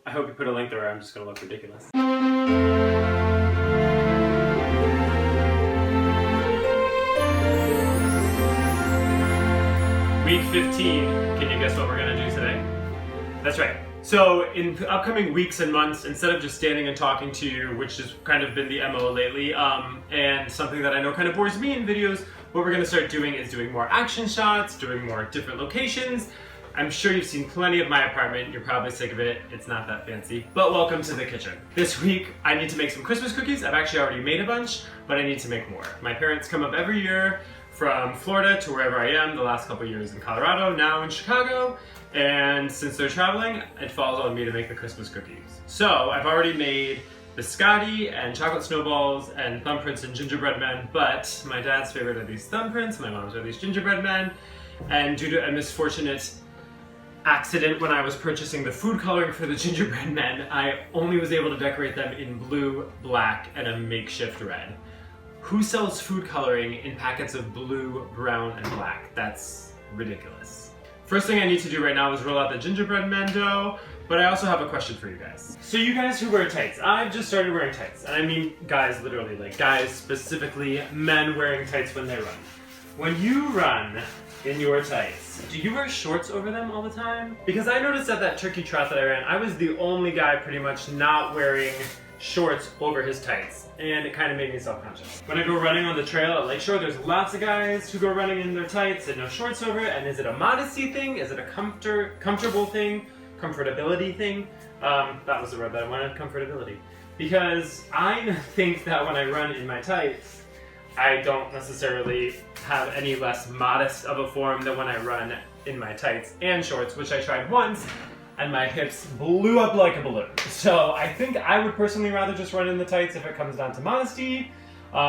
I hope you put a link there or I'm just gonna look ridiculous. Week 15, can you guess what we're gonna do today? That's right. So in the upcoming weeks and months, instead of just standing and talking to you, which has kind of been the MO lately, and something that I know kind of bores me in videos, what we're gonna start doing is doing more action shots, doing more different locations. I'm sure you've seen plenty of my apartment, you're probably sick of it, it's not that fancy, but welcome to the kitchen. This week, I need to make some Christmas cookies. I've actually already made a bunch, but I need to make more. My parents come up every year from Florida to wherever I am, the last couple years in Colorado, now in Chicago, and since they're traveling, it falls on me to make the Christmas cookies. So I've already made biscotti and chocolate snowballs and thumbprints and gingerbread men, but my dad's favorite are these thumbprints, my mom's are these gingerbread men, and due to a misfortunate accident when I was purchasing the food coloring for the gingerbread men, I only was able to decorate them in blue, black, and a makeshift red. Who sells food coloring in packets of blue, brown, and black? That's ridiculous. First thing I need to do right now is roll out the gingerbread men dough, but I also have a question for you guys. So you guys who wear tights, I've just started wearing tights, and I mean guys literally, like guys specifically, men wearing tights when they run. When you run in your tights, do you wear shorts over them all the time? Because I noticed at that turkey trot that I ran, I was the only guy pretty much not wearing shorts over his tights, and it kind of made me self-conscious. When I go running on the trail at Lakeshore, there's lots of guys who go running in their tights and no shorts over it, and is it a modesty thing? Is it a comfortable thing? Comfortability thing? That was the word that I wanted, comfortability. Because I think that when I run in my tights, I don't necessarily have any less modest of a form than when I run in my tights and shorts, which I tried once, and my hips blew up like a balloon. So I think I would personally rather just run in the tights if it comes down to modesty. But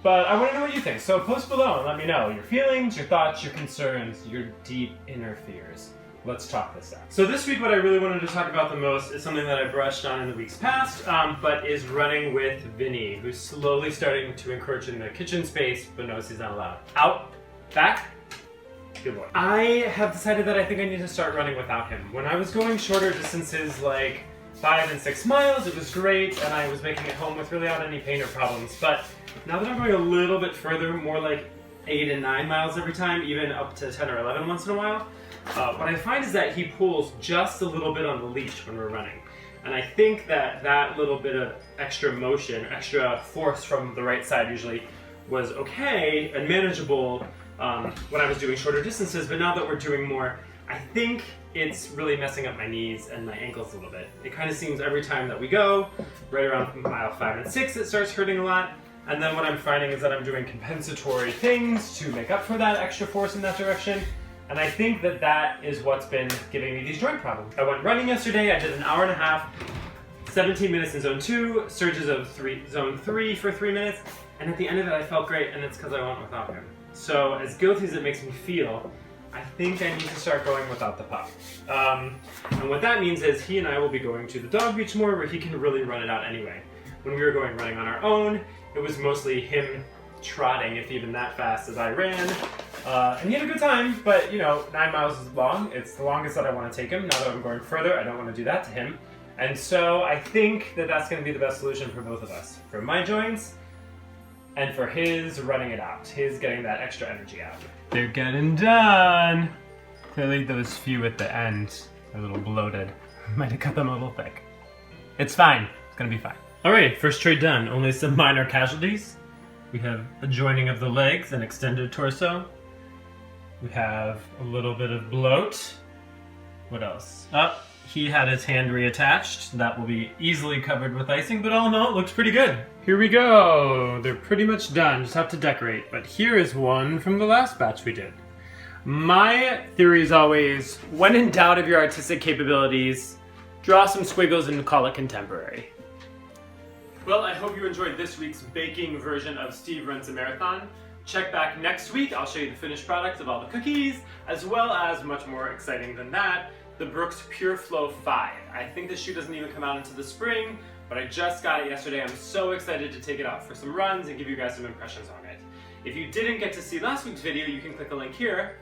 I want to know what you think. So post below and let me know your feelings, your thoughts, your concerns, your deep inner fears. Let's talk this out. So this week what I really wanted to talk about the most is something that I brushed on in the weeks past, but is running with Vinnie, who's slowly starting to encroach in the kitchen space, but knows he's not allowed. Out, back, good boy. I have decided that I think I need to start running without him. When I was going shorter distances, like 5 and 6 miles, it was great, and I was making it home without any pain or problems, but now that I'm going a little bit further, more like 8 and 9 miles every time, even up to 10 or 11 once in a while, what I find is that he pulls just a little bit on the leash when we're running. And I think that that little bit of extra motion, extra force from the right side usually was okay and manageable when I was doing shorter distances, but now that we're doing more, I think it's really messing up my knees and my ankles a little bit. It kind of seems every time that we go, right around mile 5 and 6, it starts hurting a lot. And then what I'm finding is that I'm doing compensatory things to make up for that extra force in that direction. And I think that that is what's been giving me these joint problems. I went running yesterday, I did an hour and a half, 17 minutes in zone 2, surges of zone 3 for 3 minutes, and at the end of it I felt great, and it's because I went without him. So as guilty as it makes me feel, I think I need to start going without the pup. And what that means is he and I will be going to the dog beach more where he can really run it out anyway. When we were going running on our own, it was mostly him trotting, if even that fast, as I ran. And he had a good time, but you know, 9 miles is long. It's the longest that I want to take him. Now that I'm going further, I don't want to do that to him. And so I think that that's going to be the best solution for both of us. For my joints, and for his running it out. His getting that extra energy out. They're getting done! Clearly those few at the end are a little bloated. Might have cut them a little thick. It's fine. It's gonna be fine. Alright, first trade done. Only some minor casualties. We have a joining of the legs and extended torso. We have a little bit of bloat. What else? He had his hand reattached. That will be easily covered with icing, but all in all, it looks pretty good. Here we go. They're pretty much done. Just have to decorate. But here is one from the last batch we did. My theory is always, when in doubt of your artistic capabilities, draw some squiggles and call it contemporary. Well, I hope you enjoyed this week's baking version of Steve Runs a Marathon. Check back next week. I'll show you the finished products of all the cookies, as well as much more exciting than that, the Brooks Pure Flow 5. I think this shoe doesn't even come out into the spring, but I just got it yesterday. I'm so excited to take it out for some runs and give you guys some impressions on it. If you didn't get to see last week's video, you can click a link here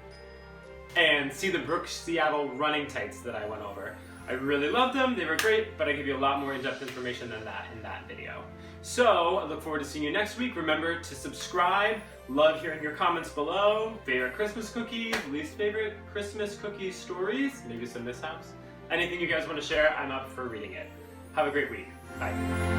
and see the Brooks Seattle running tights that I went over. I really loved them, they were great, but I give you a lot more in-depth information than that in that video. So, I look forward to seeing you next week. Remember to subscribe. Love hearing your comments below. Favorite Christmas cookies, least favorite Christmas cookie stories, maybe some mishaps. Anything you guys want to share, I'm up for reading it. Have a great week. Bye.